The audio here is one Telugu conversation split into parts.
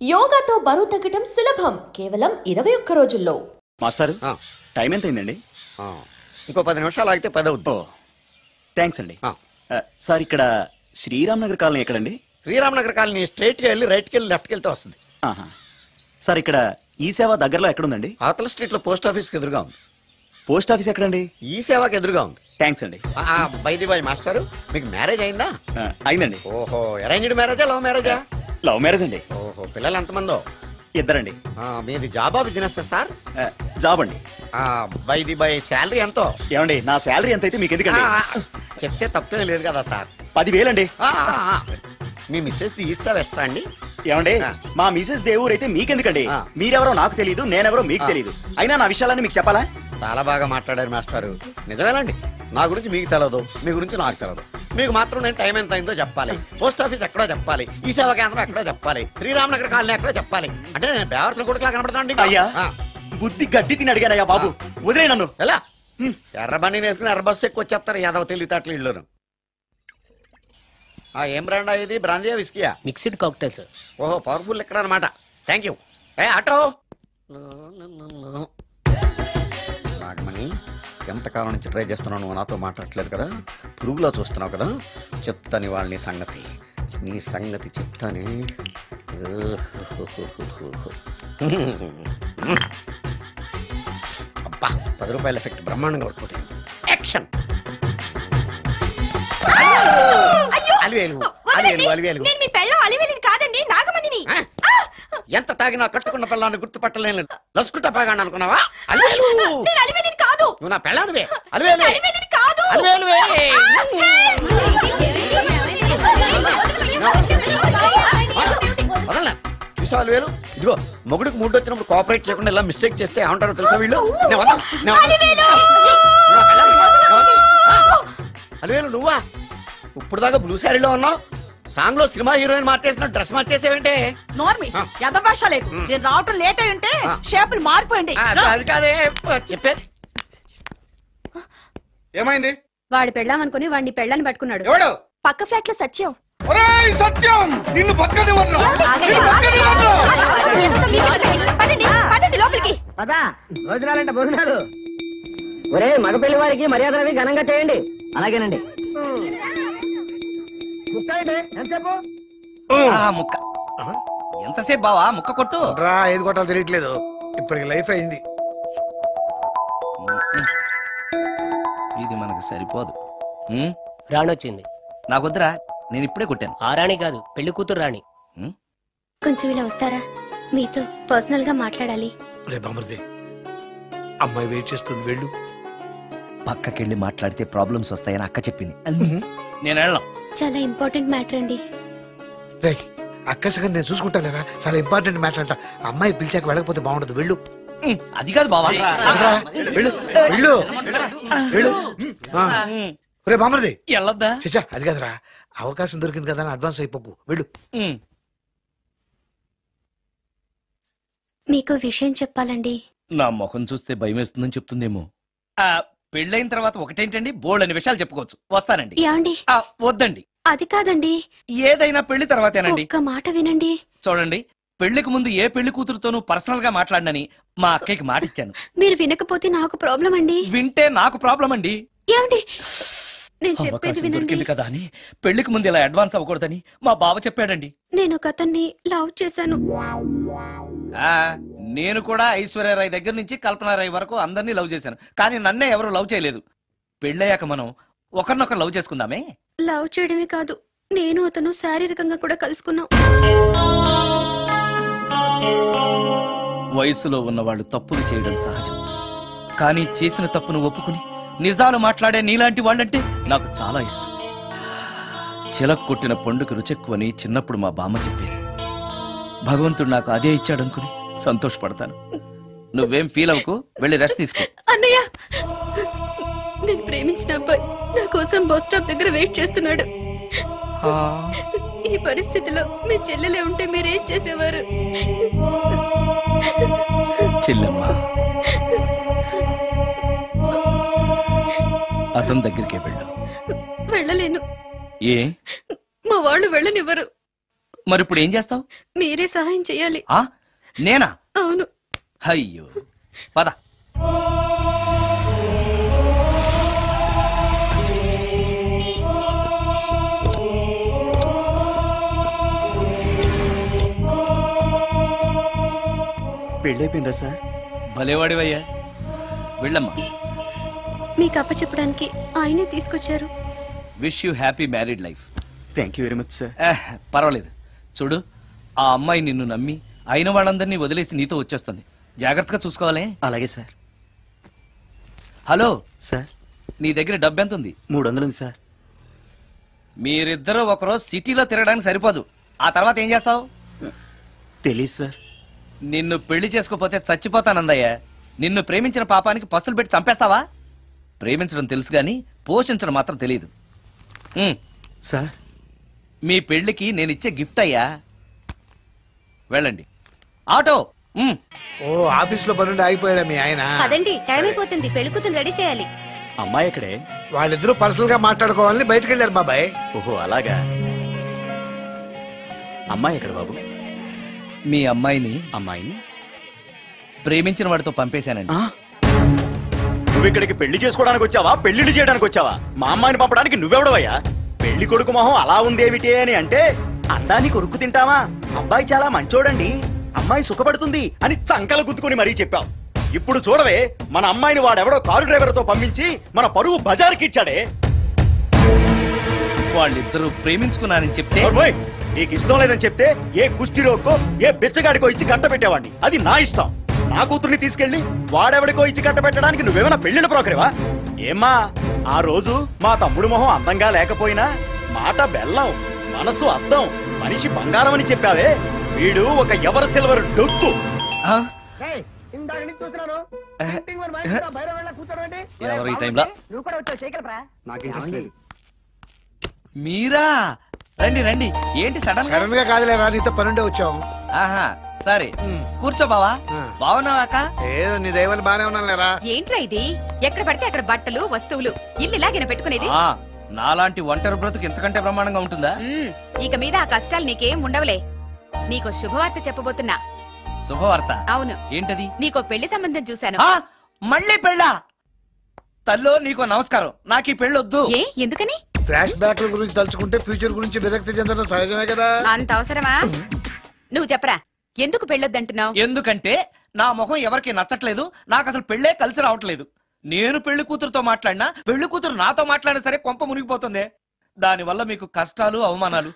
యోగాతో బరువు తగ్గడం సులభం కేవలం 21 రోజుల్లో. మాస్టర్ టైం ఎంత అయిందండి? ఇంకో 10 నిమిషాలు ఆగితే 10 అవుద్ది. థ్యాంక్స్ అండి. సార్ ఇక్కడ శ్రీరామ్ నగర్ కాలనీ ఎక్కడండి? శ్రీరామ్ నగర్ కాలనీ స్ట్రైట్ గా వెళ్ళి రైట్కి వెళ్ళి లెఫ్ట్కి వెళ్తే వస్తుంది. సార్ ఇక్కడ ఈ సేవ దగ్గరలో ఎక్కడుందండి? అవతల స్ట్రీట్ లో పోస్ట్ ఆఫీస్కి ఎదురుగా ఉంది. పోస్ట్ ఆఫీస్ ఎక్కడండి? ఈ సేవకి ఎదురుగా ఉంది. థ్యాంక్స్ అండి. బై మాస్టర్ మీకు మ్యారేజ్ అయిందా? అయిందండి. ఓహో, అరేంజ్డ్ మ్యారేజా లవ్ మ్యారేజా? లవ్ మ్యారేజ్ అండి. ఓహో, పిల్లలు ఎంతమందో? ఇద్దరండి. మీది జాబా బిజినెస్ సార్? జాబ్ అండి. బై శాలరీ ఎంతో? ఏమండి నా శాలరీ ఎంత అయితే మీకు ఎందుకండి? చెప్తే తప్పేం లేదు కదా సార్. 10,000 అండి. మీ మిస్సెస్ తీస్తా వేస్తా అండి. ఏమండి మా మిసెస్ దేవురు అయితే మీకెందుకండి? మీరెవరో నాకు తెలియదు, నేనెవరో మీకు తెలియదు. అయినా నా విషయాలన్నీ మీకు చెప్పాలా? చాలా బాగా మాట్లాడారు మాస్టారు. నిజమేనండి, నా గురించి మీకు తెలదు, మీ గురించి నాకు తెలదు. మీకు మాత్రం నేను టైం ఎంత అయిందో చెప్పాలి, పోస్ట్ ఆఫీస్ ఎక్కడో చెప్పాలి, ఈ సేవా కేంద్రం ఎక్కడో చెప్పాలి, శ్రీరామ్ నగర్ కాలనీ ఎక్కడో చెప్పాలి. అంటే నేను బేవర్సన కొడుకులా కనపడతానండి. అయ్యా బుద్ధి గడ్డి తిని అడిగానయ్యా బాబు, వదిలే నన్ను. ఎలా ఎర్ర బండి వేసుకుని ఎర్ర బస్సు ఎక్కువ వచ్చేస్తారు యాదవ తెలివితేటలు ఇళ్ళను. ఏం బ్రాండ్ ఇది? బ్రాంజియా విస్కియా? Mixed cocktail sir. ఓహో, పవర్ఫుల్ ఎక్కడ అనమాట. Thank you. ఆటో నాగమణి, ఎంతకాలం నుంచి ట్రై చేస్తున్నావు, నువ్వు నాతో మాట్లాడట్లేదు కదా, పురుగులో చూస్తున్నావు కదా, చెప్తాను వాళ్ళ నీ సంగతి. నీ సంగతి చెప్తానే. అబ్బా, 10 రూపాయల ఎఫెక్ట్ బ్రహ్మాండంగా కొట్టుకుంటే. యాక్షన్. ఎంత తాగినా కట్టుకున్న పిల్లాన్ని గుర్తుపట్టలేను. లసుకుంటా పాగాను అనుకున్నావా? అలివేలు నువ్వు నా పెళ్ళానివే. అలివేలు వదలనా? చూసావు అలివేలు? ఇదిగో మొగుడికి మూడు వచ్చినప్పుడు కోఆపరేట్ చేయకుండా ఇలా మిస్టేక్ చేస్తే ఏమంటారో తెలుసా వీళ్ళు? అలివేలు నువ్వా? ఇప్పుడు దాకా బ్లూ శారీలో ఉన్నావు, సాంగ్ లో సినిమా హీరోయిన్ మార్చేసిన డ్రెస్ మార్చేసేవంటే? నోర్మి యదభాష లేదు. నేను రావటం లేట్ అయి ఉంటే షేపులు మారిపోయింది. అది కాదే చెప్పేది. ఏమైంది? వాడు పెళ్ళామనుకుని వాడిని పెళ్ళని పట్టుకున్నాడు. ఎవడు? పక్క ఫ్లాట్ లో సత్యం. ఒరేయ్ సత్యం, నిన్ను బతకనివ్వను. లోపలికి పదా భోజనాలంటే భోజనాలు. ఒరే మగ పెళ్లి వారికి మర్యాదలవి ఘనంగా చేయండి. అలాగేనండి. ముక్క ఎంతసేపు బావా? ముక్క కొట్టు. ఏది కొట్టాలో తెలియట్లేదు. ఇప్పటికి లైఫ్ అయింది. ఇది మనకు సరిపోదు. రాణొచ్చింది. నాకొద్దురా, నేను ఇప్పుడే కొట్టాను. ఆ రాణి కాదు, పెళ్లి కూతురు రాణి. కొంచెం ఇలా వస్తారా? మీతో పర్సనల్ గా మాట్లాడాలి. అమ్మాయి వెయిట్ చేస్తుంది, వెళ్ళు. పక్కకెళ్ళి మాట్లాడితే ప్రాబ్లమ్స్ వస్తాయని అక్క చెప్పింది. నేను వెళ్ళాం. చాలా ఇంపార్టెంట్ మ్యాటర్ అండి. అక్క సగం నేను చూసుకుంటాను కదా, చాలా ఇంపార్టెంట్ మ్యాటర్ అంట. అమ్మాయి పిలిచాక వెళ్ళకపోతే బాగుండదు, వెళ్ళు. అది కాదు బావా, వెళ్ళు వెళ్ళు వెళ్ళు. రే బామర్ది, వెళ్ళొద్దా? చిచ్చా అది కాదురా, అవకాశం దొరికింది కదా అని అడ్వాన్స్ అయిపోకు, వెళ్ళు. మీకు విషయం చెప్పాలండి. నా ముఖం చూస్తే భయం వేస్తుందని చెప్తుందేమో. పెళ్ళైన తర్వాత ఒకటేంటండి, బోల్డ్ అనే విషయాలు చెప్పుకోవచ్చు. వస్తానండి. వద్దండి, అది కాదండి. ఏదైనా పెళ్లి తర్వాతేనండి. ఒక్క మాట వినండి. చూడండి, పెళ్లికి ముందు ఏ పెళ్లి కూతురుతోనూ పర్సనల్ గా మాట్లాడనని మా అక్కకి మాట ఇచ్చాను. మీరు వినకపోతే నాకు ప్రాబ్లం అండి. వింటే నాకు ప్రాబ్లం అండి. ఏమండి, నేను చెప్పేది వినండి కదా అని పెళ్లికి ముందు ఇలా అడ్వాన్స్ అవ్వకూడదని మా బావ చెప్పాడండి. నేను ఒక అతన్ని లవ్ చేశాను. నేను కూడా ఐశ్వర్యరాయ్ దగ్గర నుంచి కల్పనారాయ్ వరకు అందరినీ లవ్ చేశాను, కానీ నన్నే ఎవరు లవ్ చేయలేదు. పెళ్ళయ్యాక మనం ఒకరినొకరు లవ్ చేసుకుందామే. లవ్ చేయడమే కాదు, నేను అతను శారీరకంగా కూడా కలుసుకున్నాం. వయసులో ఉన్నవాళ్ళు తప్పులు చేయడం సహజం, కానీ చేసిన తప్పును ఒప్పుకుని నిజాలు మాట్లాడే నీలాంటి వాళ్ళంటే నాకు చాలా ఇష్టం. చిలక్ కొట్టిన పండుగ రుచెక్కువని చిన్నప్పుడు మా బామ్మ చెప్పేది. భగవంతుడు నాకు అదే ఇచ్చాడనుకుని సంతోషపడతాను. నువ్వేం ఫీల్ అవ్వకు, వెళ్ళి రెస్ట్ తీసుకో. అన్నయ్య, నేను ప్రేమించిన అబ్బాయి నా కోసం బస్ స్టాప్ దగ్గర వెయిట్ చేస్తున్నాడు. ఈ పరిస్థితిలో మీ చెల్లెలే ఉంటే మీరేం చేసేవారు? చెల్లెమ్మ, అతని దగ్గరికే వెళ్ళు. వెళ్ళలేను. ఏ? మా వాళ్ళు వెళ్ళనివ్వరు. మరి ఇప్పుడు ఏం చేస్తావు? మీరే సహాయం చేయాలి. నేనా? అవును. అయ్యో పద. పెళ్ళైపోయిందా సార్? భలేవాడివయ్యా, వెళ్ళమ్మా. మీకు అప్పచెప్పడానికి ఆయనే తీసుకొచ్చారు. Wish you happy married life. Thank you very much sir. పర్వాలేదు. చూడు, ఆ అమ్మాయి నిన్ను నమ్మి అయిన వాళ్ళందరినీ వదిలేసి నీతో వచ్చేస్తుంది. జాగ్రత్తగా చూసుకోవాలి. అలాగే సార్. హలో సార్, నీ దగ్గర డబ్బు ఎంత ఉంది? 300 ఉంది సార్. మీరిద్దరూ ఒకరోజు సిటీలో తిరగడానికి సరిపోదు. ఆ తర్వాత ఏం చేస్తావు? తెలీదు సార్. నిన్ను పెళ్లి చేసుకోపోతే చచ్చిపోతానందయ్యా. నిన్ను ప్రేమించిన పాపానికి పస్తులు పెట్టి చంపేస్తావా? ప్రేమించడం తెలుసు గాని పోషించడం మాత్రం తెలియదు. సార్, మీ పెళ్లికి నేను ఇచ్చే గిఫ్ట్ అయ్యా. వెళ్ళండి. ఆటో. ఓ ఆఫీస్ లో పనుండి ఆగిపోయాడా మీ ఆయన? అదండి, టైం అయిపోతుంది, పెళ్లి కూతురు రెడీ చేయాలి. అమ్మాయి ఎక్కడే? వాళ్ళిద్దరూ పర్సనల్ గా మాట్లాడుకోవాలని బయటకు వెళ్ళారు బాబాయ్. ఓహో అలాగా. అమ్మాయి ఎక్కడ బాబు? మీ అమ్మాయిని అమ్మాయిని ప్రేమించిన వాడితో పంపేశానండి. నువ్వు ఇక్కడికి పెళ్లి చేసుకోవడానికి వచ్చావా, పెళ్లిళ్ళు చేయడానికి వచ్చావా? మా అమ్మాయిని పంపడానికి నువ్వెవడవయ్యా? పెళ్లి కొడుకు మొహం అలా ఉందేమిటి అని అంటే అందాన్ని కొరుక్కు తింటావా? అబ్బాయి చాలా మంచోడండి, అమ్మాయి సుఖపడుతుంది అని చంకలు గుద్దుకుని మరీ చెప్పావు. ఇప్పుడు చూడవే, మన అమ్మాయిని వాడెవడో కారు డ్రైవర్ తో పంపించి మన పరువు బజారుకి ఇచ్చాడే. వాళ్ళిద్దరూ ప్రేమించుకున్నారని చెప్తే, నీకు ఇష్టం లేదని చెప్తే ఏ కుష్టిరోకో ఏ బిచ్చగాడికో ఇచ్చి కట్ట పెట్టేవాడిని. అది నా ఇష్టం. నా కూతుర్ని తీసుకెళ్లి వాడెవడికో ఇచ్చి కట్ట పెట్టడానికి నువ్వేమైనా పెళ్లిళ్ళ బ్రోకరేవా? ఏమ్మా, ఆ రోజు మా తమ్ముడు మొహం అందంగా లేకపోయినా మాట బెల్లం, మనసు అద్దం, మనిషి బంగారం అని చెప్పావే. వీడు ఒక ఎవరు సిల్వర్ డొక్కు. ఎవరు ఈ టైంలో? మీరా? రండి రండి. ఏంటి సడన్ గా కాదులేవా, నీతో పనుండే వచ్చాం. ఆహా సరే, కూర్చో బావా. బావున్నావాక? ఏదో నీ దైవాలు బానే ఉన్నాను లేరా. ఏంట్రా ఇది? ఎక్కడ పడితే అక్కడ బట్టలు వస్తువులు ఇల్లు ఇలాగిన పెట్టుకునేది? నాలాంటి ఒంటరి బ్రతుకు ఎంతకంటే బ్రహ్మాండంగా ఉంటుందా? ఇక మీద ఆ కష్టాలు నీకేం ఉండవులే. నీకో శుభవార్త చెప్పబోతున్నా. శుభవార్త? అవును. ఏంటది? నీకో పెళ్లి సంబంధం చూశాను. మళ్ళీ పెళ్ళా? తల్లో నీకో నమస్కారం, నాకు ఈ పెళ్ళొద్దు. ఏ ఎందుకని? ఫ్లాష్ బ్యాక్ గురించి తలుచుకుంటే ఫ్యూచర్ గురించి విరక్తి చెందడం సహజమే కదా. అంత అవసరమా? నువ్వు చెప్పరా, ఎందుకు పెళ్ళొద్దంటున్నావు? ఎందుకంటే నా మొహం ఎవరికి నచ్చట్లేదు, నాకు అసలు పెళ్ళే కలిసి రావట్లేదు. నేను పెళ్లి కూతురుతో మాట్లాడినా, పెళ్లి కూతురు నాతో మాట్లాడినా సరే కొంప మునిగిపోతుంది. దానివల్ల మీకు కష్టాలు అవమానాలు.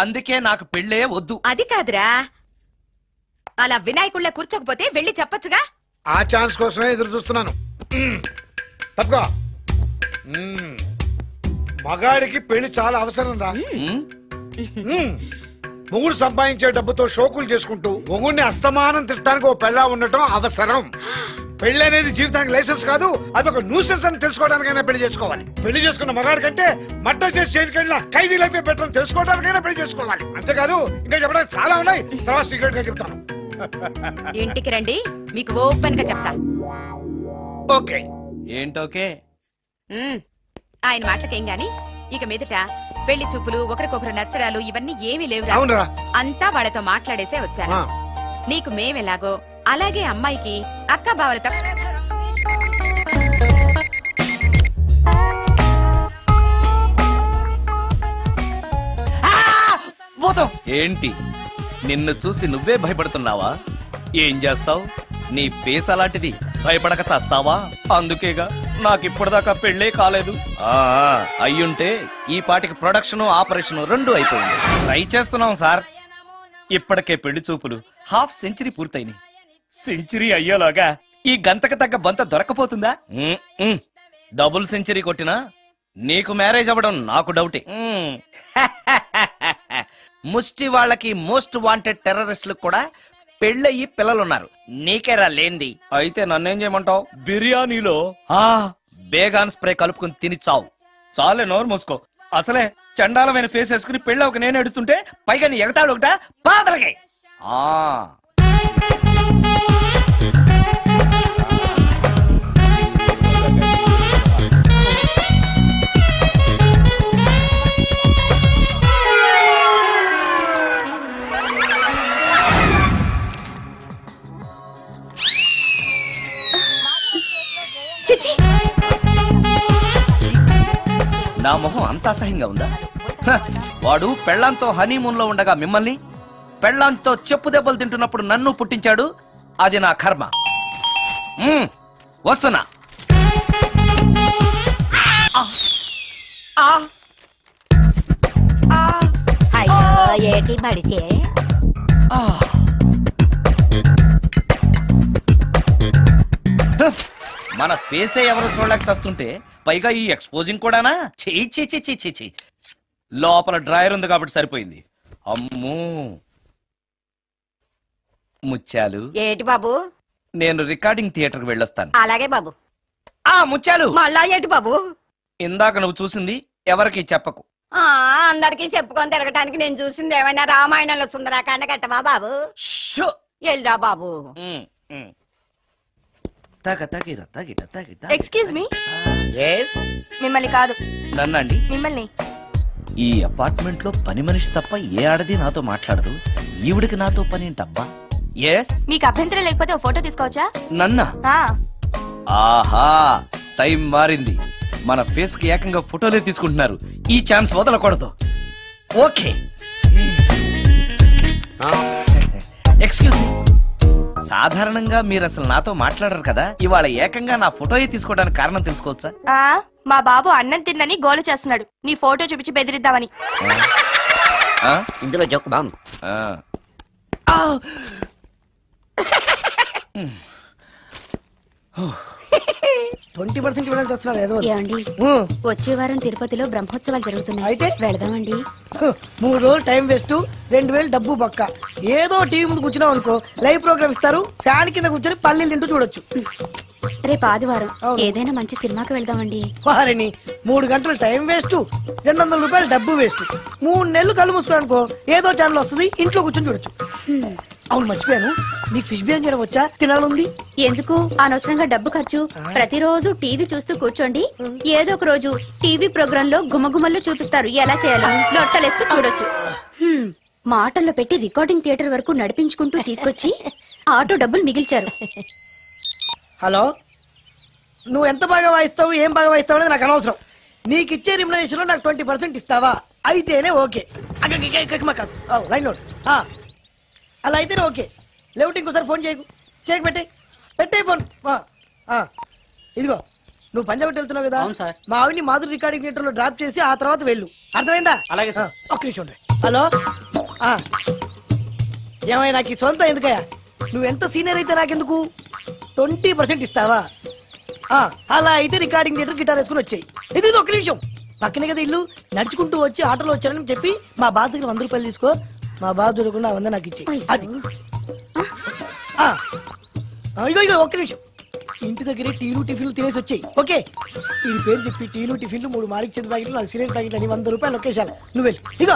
అందుకే నాకు పెళ్ళే వద్దు. అది కాదురా, అలా వినాయకుళ్ళ కూర్చోకపోతే వెళ్ళి చెప్పొచ్చుగా. ఆ ఛాన్స్ కోసమే ఎదురు చూస్తున్నాను. తప్పుకో. మగాడికి పెళ్లి చాలా అవసరం రా. మొగుడు సంపాదించే డబ్బుతో షోకులు చేసుకుంటూ మొగుడిని అస్తమానం తిట్టడానికి ఓ పెళ్ళా ఉండటం అవసరం. పెళ్లి అనేది జీవితానికి లైసెన్స్ కాదు, అదొక న్యూసెన్స్ అని తెలుసుకోవడానికైనా పెళ్లి చేసుకోవాలి. పెళ్లి చేసుకున్న మగాడి కంటే మర్డర్ చేసి చేతికెళ్ళిన ఖైదీ లైఫ్ బెటర్ అని తెలుసుకోవడానికైనా పెళ్లి చేసుకోవాలి. అంతేకాదు ఇంకా చెప్పడానికి చాలా ఉన్నాయి, తర్వాత సీక్రెట్ గా చెప్తాను. ఇంటికి రండి, మీకు ఓపెన్ గా చెప్తా. ఓకే. ఏంటోకే? ఆయన మాటలకేం గాని ఇక మీదట పెళ్లి చూపులు, ఒకరికొకరు నచ్చడాలు ఇవన్నీ ఏమీ లేవు. అంతా వాళ్ళతో మాట్లాడేసే వచ్చాను. నీకు మేమెలాగో అలాగే అమ్మాయికి అక్క బావలతో. ఏంటి, నిన్ను చూసి నువ్వే భయపడుతున్నావా? ఏం చేస్తావు? నీ ఫేస్ అలాంటిది, భయపడక చేస్తావా? అందుకేగా నాకిప్పటిదాకా పెళ్ళే కాలేదు. అయ్యుంటే ఈ పాటికి ప్రొడక్షన్ ఆపరేషన్ రెండు అయిపోయింది. ట్రై చేస్తున్నాం సార్. ఇప్పటికే పెళ్లి చూపులు హాఫ్ సెంచరీ పూర్తయినాయి. సెంచరీ అయ్యేలాగా ఈ గంతకు తగ్గ బంత దొరకపోతుందా? డబుల్ సెంచరీ కొట్టినా నీకు మ్యారేజ్ అవ్వడం నాకు డౌటే. ముష్టి వాళ్ళకి మోస్ట్ వాంటెడ్ టెర్రరిస్టులకు కూడా పెళ్ళయి పిల్లలున్నారు, నీకేరా లేంది. అయితే నన్నేం చేయమంటావు? బిర్యానీలో బేగాన్ స్ప్రే కలుపుకుని తిని చావు. చాలే, నోరు మూసుకో. అసలే చండాలమైన ఫేస్ వేసుకుని పెళ్ళి ఒక నేను ఎడుతుంటే పైగా నీ ఎగతాడు ఒకట పాదలకి. నా మొహం అంత అసహ్యంగా ఉందా? హ, వాడు పెళ్ళాంతో హనీమూన్ లో ఉండగా మిమ్మల్ని, పెళ్ళాంతో చెప్పు దెబ్బలు తింటున్నప్పుడు నన్ను పుట్టించాడు. అది నా కర్మ. వస్తున్నా. ఏటి మడిసే మన ఫేసే ఎవరు చూడలేక చస్తుంటే పైగా ఈ ఎక్స్పోజింగ్ కూడానా? చెయ్యి లోపల డ్రాయర్ ఉంది కాబట్టి సరిపోయింది. అమ్మో ముత్యాలు. ఏటి బాబు? నేను రికార్డింగ్ థియేటర్కి వెళ్ళొస్తాను. అలాగే బాబు. ముత్యాలు, మళ్ళా ఏటి బాబు? ఇందాక నువ్వు చూసింది ఎవరికి చెప్పకు. అందరికి చెప్పుకొని తిరగటానికి నేను చూసింది ఏమైనా రామాయణంలో సుందరాకాండ కట్టవా బాబు? ఎల్రా బాబు. Excuse me. మిమ్మల్ని కాదు. నన్నండి? మిమ్మల్ని. ఈ అపార్ట్మెంట్ లో పని మనిషి తప్ప ఏ ఆడది నాతో మాట్లాడదు. ఈవిడికి నాతో పని ఏంటబ్బా? మీకు అభ్యంతరం లేకపోతే ఓ ఫోటో తీసుకోవచ్చా? నన్నా? ఆహా, టైం మారింది. మన ఫేస్ కి ఏకంగా ఫోటోలే తీసుకుంటున్నారు. ఈ ఛాన్స్ వదలకూడదు. ఓకే. Excuse me. సాధారణంగా మీరు అసలు నాతో మాట్లాడరు కదా, ఇవాళ ఏకంగా నా ఫోటోయే తీసుకోవడానికి కారణం తెలుసుకోవచ్చా? మా బాబు అన్నం తిన్నని గోల చేస్తున్నాడు. నీ ఫోటో చూపించి బెదిరిద్దామని. ఇందులో జోక్ బాగుంది. 20% ఇవ్వడానికి వస్తున్నారు ఏదో. ఏమండి, వచ్చే వారం తిరుపతిలో బ్రహ్మోత్సవాలు జరుగుతున్నాయి. అయితే వెళదామండి. 3 రోజులు టైం వేస్ట్, 2000 డబ్బు పక్క. ఏదో టీవీ ముందు కూర్చున్నాం అనుకో, లైవ్ ప్రోగ్రామ్ ఇస్తారు, ఫ్యాన్ కింద కూర్చొని పల్లీలు తింటూ చూడొచ్చు. రేపు ఆదివారం ఏదైనా మంచి సినిమాకి వెళ్దామండి. వారిని 3 గంటలు టైం వేస్ట్, 200 రూపాయలు డబ్బు వేస్ట్. 3 నెలలు కళ్ళు మూసుకోనుకో, ఏదో ఛానల్ వస్తుంది, ఇంట్లో కూర్చొని చూడొచ్చు. అవును, మర్చిపోయాను, నీకు ఫిష్ బిర్యానీ చేయడం వచ్చా? తినాలుంది. ఎందుకు అనవసరంగా డబ్బు ఖర్చు? ప్రతిరోజు టీవీ చూస్తూ కూర్చోండి, ఏదో ఒక రోజు టీవీ ప్రోగ్రామ్ లో గుమ్మగుమ్మల్లో చూపిస్తారు ఎలా చేయాలో. లొట్టలేస్తూ చూడొచ్చు. మాటల్లో పెట్టి రికార్డింగ్ థియేటర్ వరకు నడిపించుకుంటూ తీసుకొచ్చి ఆటో డబ్బులు మిగిల్చారు. హలో, నువ్వు ఎంత బాగా వాయిస్తావు, ఏం బాగా వాయిస్తావు అనేది నాకు అనవసరం. నీకు ఇచ్చే రిమ్యునరేషన్ లో నాకు 20% ఇస్తావా? అయితేనే ఓకే. Line note. అలా అయితేనే ఓకే. లేవుటి ఇంకోసారి ఫోన్ చేయకు పెట్టే ఫోన్. ఇదిగో, నువ్వు పంజాబ్ వెళ్తున్నావు కదా, మా ఆవిడ్ని మాధురి రికార్డింగ్ థియేటర్ లో డ్రాప్ చేసి ఆ తర్వాత వెళ్ళు. అర్థమైందా? అలాగే సార్. ఒక్క నిమిషం. హలో, ఏమైనా నాకు ఈ సొంత ఎందుకయ్యా? నువ్వెంత సీనియర్ అయితే నాకెందుకు? 20% ఇస్తావా? అలా అయితే రికార్డింగ్ థియేటర్ గిటార్ వేసుకుని వచ్చాయి. ఇది ఒక్క నిమిషం, పక్కనే కదా ఇల్లు. నడుచుకుంటూ వచ్చి ఆటోలో వచ్చానని చెప్పి మా బాధ దగ్గర 100 రూపాయలు తీసుకో. మా బాధ దొరకకుండా 100 నాకు ఇచ్చేయి. అది ఇగో ఒక్క నిమిషం. ఇంటి దగ్గరే టీలు టిఫిన్లు తినేసి వచ్చాయి. ఓకే, ఈ పేరు చెప్పి టీలు టిఫిన్లు 3 మారిక్ చేతి ప్యాకెట్లు, 4 సిగరెట్ ప్యాకెట్లు అని 100 రూపాయలు ఒకేసారి. నువ్వు వెళ్ళు. ఇగో,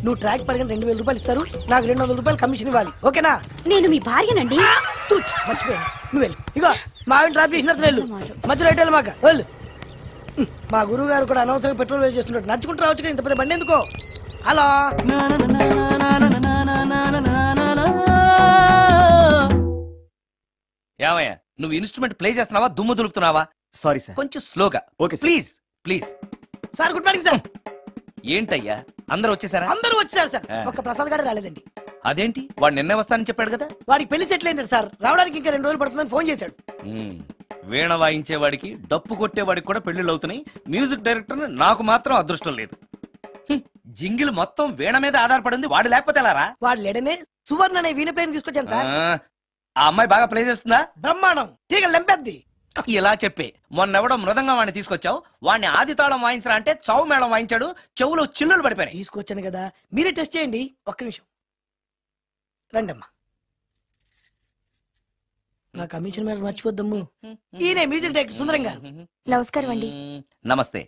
నువ్వు ట్రాక్ పడగానే 2000 రూపాయలు ఇస్తారు, నాకు 200 రూపాయలు కమిషన్ ఇవ్వాలి. ఓకేనా? నేను మీ భార్యనండి. మర్చిపోయాను. నువ్వు వెళ్ళు. ఇగో, మా ఆవిడ డ్రాప్ చేసిన వెళ్ళు, మధ్యలో రైట్ మాకు వెళ్ళు. మా గురువు గారు కూడా అనవసరంగా పెట్రోల్ వేస్ట్ చేస్తున్నాడు. నడుచుకుంటూ రావచ్చు, ఇంత పెద్ద బండి ఎందుకో. హలో, ఏమయ్యా, నువ్వు ఇన్స్ట్రుమెంట్ ప్లే చేస్తున్నావా, దుమ్ము దులుపుతున్నావా? సారీ సార్, కొంచెం స్లోగా. Okay please. Sir good morning sir. ఏంటయ్యా, అందరూ వచ్చేసారా? అందరూ వచ్చేసారు సార్, ఒక్క ప్రసాద్ గారు రాలేదండి. అదేంటి, వాడు నిన్నే వస్తానని చెప్పాడు కదా? వాడికి పెళ్లి సెటిల్ అయింది సార్, రావడానికి ఇంకా 2 రోజులు పడుతుందని ఫోన్ చేశాడు. వీణ వాయించేవాడికి, డప్పు కొట్టేవాడికి కూడా పెళ్లిళ్ళు అవుతున్నాయి. మ్యూజిక్ డైరెక్టర్ నాకు మాత్రం అదృష్టం లేదు. జింగిల్ మొత్తం వీణ మీద ఆధారపడింది, వాడు లేకపోతే ఎలారా? వాడు లేడనే సువర్ణ అనే వీణ ప్లేయర్ తీసుకొచ్చాను సార్. ఆ అమ్మాయి బాగా ప్లే చేస్తుందా? బ్రహ్మాండం, తీగ లెంపెద్ది. ఇలా చెప్పే మొన్నెవడో మృదంగా వాడిని తీసుకొచ్చావు, వాడిని ఆది తాళం వాయించరా అంటే చౌ మేళం వాయించాడు, చెవులో చిల్లులు పడిపోయాయి. తీసుకొచ్చాను కదా, మీరే టెస్ట్ చేయండి. ఒక్క నిమిషం రండమ్మా. నా కమిషన్ మీద మర్చిపోద్దమ్ము. ఈయనే మ్యూజిక్ డైరెక్టర్ సుందరం గారు. నమస్కారం అండి. నమస్తే.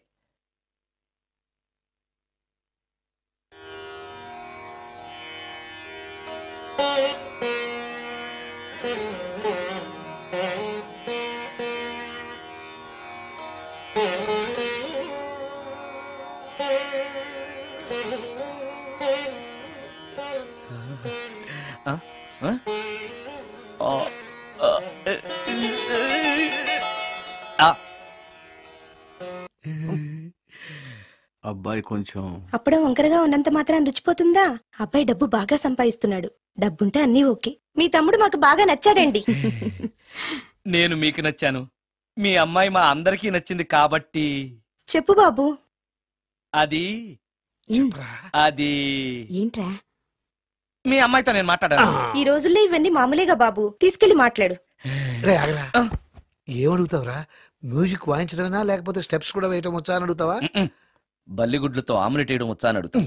అబ్బాయి కొంచెం అప్పుడే వంకరగా ఉన్నంత మాత్రం రుచిపోతుందా? అబ్బాయి డబ్బు బాగా సంపాదిస్తున్నాడు. డబ్బుంటే అన్నీ ఓకే. మీ తమ్ముడు మాకు బాగా నచ్చాడండి. నేను మీకు నచ్చాను, మీ అమ్మాయి మా అందరికీ నచ్చింది కాబట్టి. చెప్పు బాబు. అది అది ఏంట్రా? మీ అమ్మాయితో నేను మాట్లాడాను. ఈ రోజుల్లో ఇవన్నీ మామూలేగా బాబు. తీసుకెళ్లి మాట్లాడు. ఏమడుగుతావురా? మ్యూజిక్ వాయించడమేనా లేకపోతే స్టెప్స్ కూడా వేయటం వచ్చా అని అడుగుతావా? బల్లిగుడ్లతో ఆమ్లెట్ వేయడం వచ్చా అని అడుగుతా.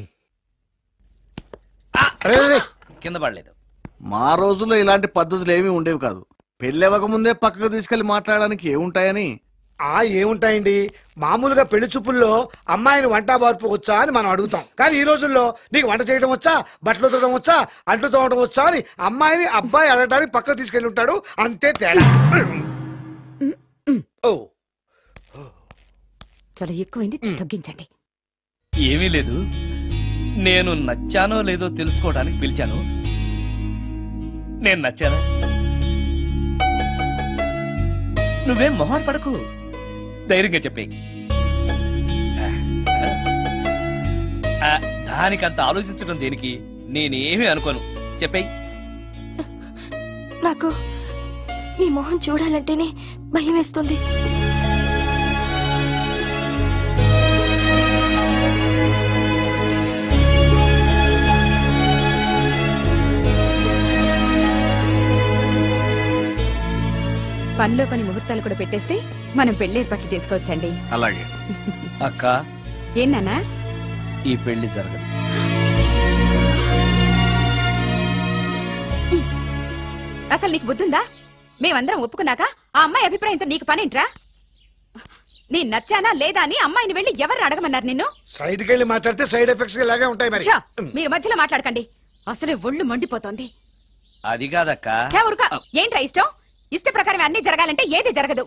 కింద పడలేదు. మా రోజుల్లో ఇలాంటి పద్ధతులు ఏమీ ఉండేవి కాదు. పెళ్ళవక ముందే పక్కకు తీసుకెళ్లి మాట్లాడడానికి ఏముంటాయని. ఏముంటాయండి, మామూలుగా పెళ్లి చూపుల్లో అమ్మాయిని వంట బార్పు వచ్చా అని మనం అడుగుతాం. కానీ ఈ రోజుల్లో నీకు వంట చేయడం వచ్చా, బట్టలు ఉతకడం వచ్చా, అంట్లు తోమడం వచ్చా అని అమ్మాయిని అబ్బాయి అడగడానికి పక్కకు తీసుకెళ్లి ఉంటాడు. అంతే తేడా. చాలా ఎక్కువైంది, తగ్గించండి. ఏమీ లేదు, నేను నచ్చానో లేదో తెలుసుకోవడానికి పిలిచాను. నేను నచ్చానా? నువ్వేం మొహం పడకు, ధైర్యంగా చెప్పే. దానికంత ఆలోచించడం దేనికి? నేనేమీ అనుకోను, చెప్పేయి. నాకు మీ మొహం చూడాలంటేనే భయం వేస్తుంది. పనిలో పని ముహూర్తాలు కూడా పెట్టేస్తే మనం పెళ్లి ఏర్పాట్లు చేసుకోవచ్చండి. అలాగే. అక్క, ఏనా ఈ పెళ్లి జరగదు. అసలు నీకు బుద్ధుందా? మేమందరం ఒప్పుకున్నాక ఆ అమ్మాయి అభిప్రాయంతో నీకు పనేంట్రా? నేను నచ్చానా లేదా అని అమ్మాయిని వెళ్ళి ఎవరు అడగమన్నారు నిన్ను? సైడ్కి వెళ్ళి మాట్లాడితే సైడ్ ఎఫెక్ట్స్ ఇలాగే ఉంటాయి. మరి మీరు మధ్యలో మాట్లాడకండి, అసలే ఒళ్ళు మండిపోతోంది. అది కాదక్క. ఏంట్రా ఇష్టం? ఇష్ట ప్రకారం అన్ని జరగాలంటే ఏది జరగదు.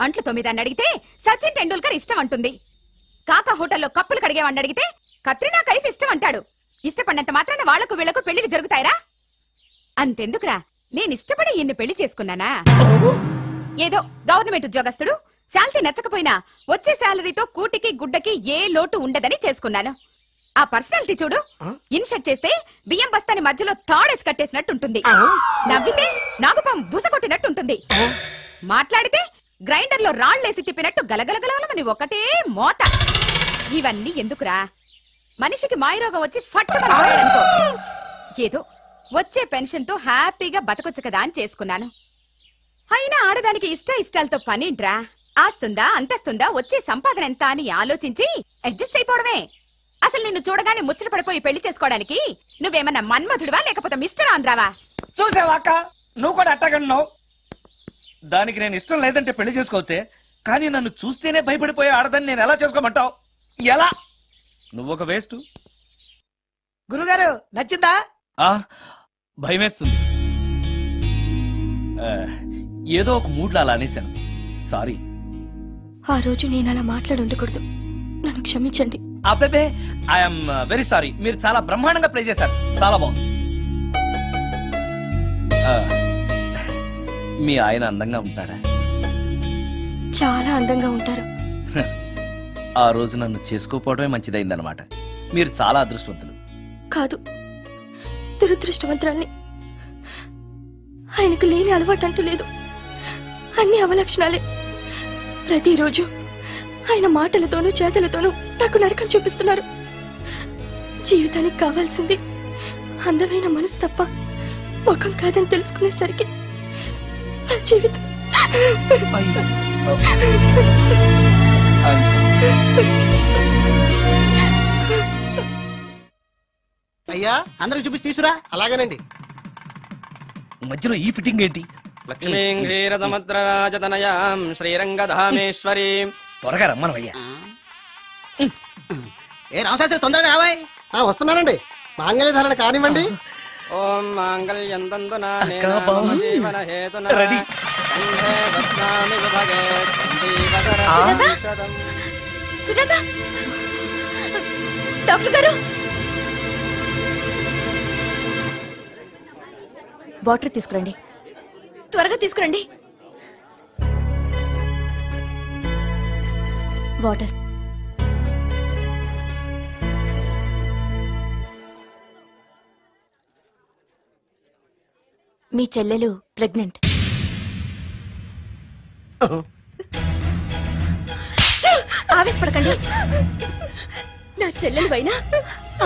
అంట్లు 9 అని అడిగితే సచిన్ టెండూల్కర్ ఇష్టం అంటుంది. కాకా హోటల్లో కప్పులు కడిగేవాడిని అడిగితే కత్రినా కైఫ్ ఇష్టం అంటాడు. ఇష్టపడినంత మాత్రాన వాళ్లకు వీళ్లకు పెళ్లికి జరుగుతాయిరా? అంతెందుకురా, నేను ఇష్టపడి ఈయన్ని పెళ్లి చేసుకున్నానా? ఏదో గవర్నమెంట్ ఉద్యోగస్తుడు, శాలరీ నచ్చకపోయినా వచ్చే శాలరీతో కూటికి గుడ్డకి ఏ లోటు ఉండదని చేసుకున్నాను. ఆ పర్సనాలిటీ చూడు, ఇన్షర్ట్ చేస్తే బియ్యం బస్తాని మధ్యలో తాడేసి కట్టేసినట్టుంటుంది. నవ్వితే నాగుపం బుసకొట్టినట్టుంటుంది. మాట్లాడితే గ్రైండర్ లో రాళ్లేసి తిప్పినట్టు గలగలగలమని ఒకటే మోత. ఇవన్నీ ఎందుకురా? మనిషికి మాయరోగం వచ్చి ఫట్టుమనుకో, ఏదో వచ్చే పెన్షన్ తో హ్యాపీగా బతకొచ్చు కదా అని చేసుకున్నాను. అయినా ఆడదానికి ఇష్టాలతో పనింట్రా? ఆస్తుందా, అంతస్తుందా, వచ్చే సంపాదన ఎంత అని ఆలోచించి అడ్జస్ట్ అయిపోవడమే. అసలు నిన్ను చూడగానే ముచ్చట పడిపోయి పెళ్లి చేసుకోవడానికి నువ్వేమన్నా మన్మధుడివా లేకపోతే మిస్టర్ ఆంధ్రావా? చూసావా అక్క, నువ్వు కూడా అట్టగన్నావు. దానికి నేను ఇష్టం లేదంటే పెళ్లి చేసుకోవచ్చే, కానీ నన్ను చూస్తేనే భయపడిపోయే ఆడదని నేను ఎలా చేసుకోమంటావు? ఎలా? నువ్వొక వేస్ట్. గురుగారు నచ్చిందా? భయమేస్తుంది. ఏదో ఒక మూడ్లో అలా అనేశాను, సారీ. ఆ రోజు నేను అలా మాట్లాడి ఉండకూడదు, నన్ను క్షమించండి. అబ్బే, ఐఎమ్ వెరీ సారీ. మీరు చాలా బ్రహ్మాండంగా ప్లే చేశారు, చాలా బాగుంది. మీ ఆయన అందంగా ఉంటాడా? చాలా అందంగా ఉంటారు. ఆ రోజు నన్ను చేసుకోపోవడమే మంచిదైందనమాట. మీరు చాలా అదృష్టవంతులు. కాదు, దురదృష్టవంతురాల్ని. ఆయనకు లేని అలవాటు అంటూ లేదు, అన్ని అవలక్షణాలే. ప్రతిరోజు ఆయన మాటలతోనూ చేతలతోనూ నాకు నరకం చూపిస్తున్నారు. జీవితానికి కావాల్సింది అందమైన మనసు తప్ప ముఖం కాదని తెలుసుకునేసరికి నా జీవితం అయ్యా, అందరికి చూపించి తీసురా. అలాగేనండి. మధ్యలో ఈ ఫిట్టింగ్ ఏంటి? లక్ష్మీం క్షీరసముద్రరాజతనయాం శ్రీరంగధామేశ్వరీం. త్వరగా రమ్మనవయ్యా. ఏ రామశాస్త్రి, తొందరగా రావాయ్. వస్తున్నానండి. మాంగళ్య ధారణ కానివ్వండి. ఓం మాంగళ్యం తంతునా నేన మమ జీవన హేతునా కంఠే బధ్నామి శుభగే సందీపకరం. సుజాత, డాక్టర్ గారు, వాటర్ తీసుకురండి. త్వరగా తీసుకురండి. వాటర్. మీ చెల్లెలు ప్రెగ్నెంట్. ఆవేశపడకండి. నా చెల్లెలు అయినా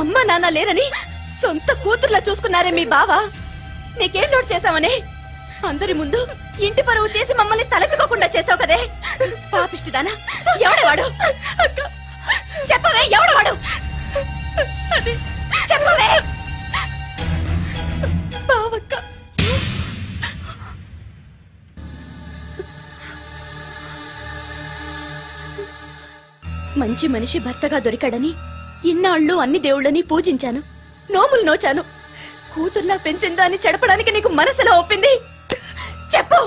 అమ్మ నాన్న లేరని సొంత కూతుర్లా చూసుకున్నారే మీ బావ. నీకేం లోటు చేశావనే అందరి ముందు ఇంటి పరువు తీసి మమ్మల్ని తలెత్తుకోకుండా చేసావు కదే. పాపిష్టిదానా, ఎవడేవాడు? చెప్పవే, ఎవడవాడు? చెప్పవే. బావక్క, మంచి మనిషి భర్తగా దొరికాడని ఇన్నాళ్ళు అన్ని దేవుళ్ళని పూజించాను, నోములు నోచాను. కూతుర్లా పెంచిందా అని చెడపడానికి నీకు మనసులో ఒప్పింది. చెప్పు,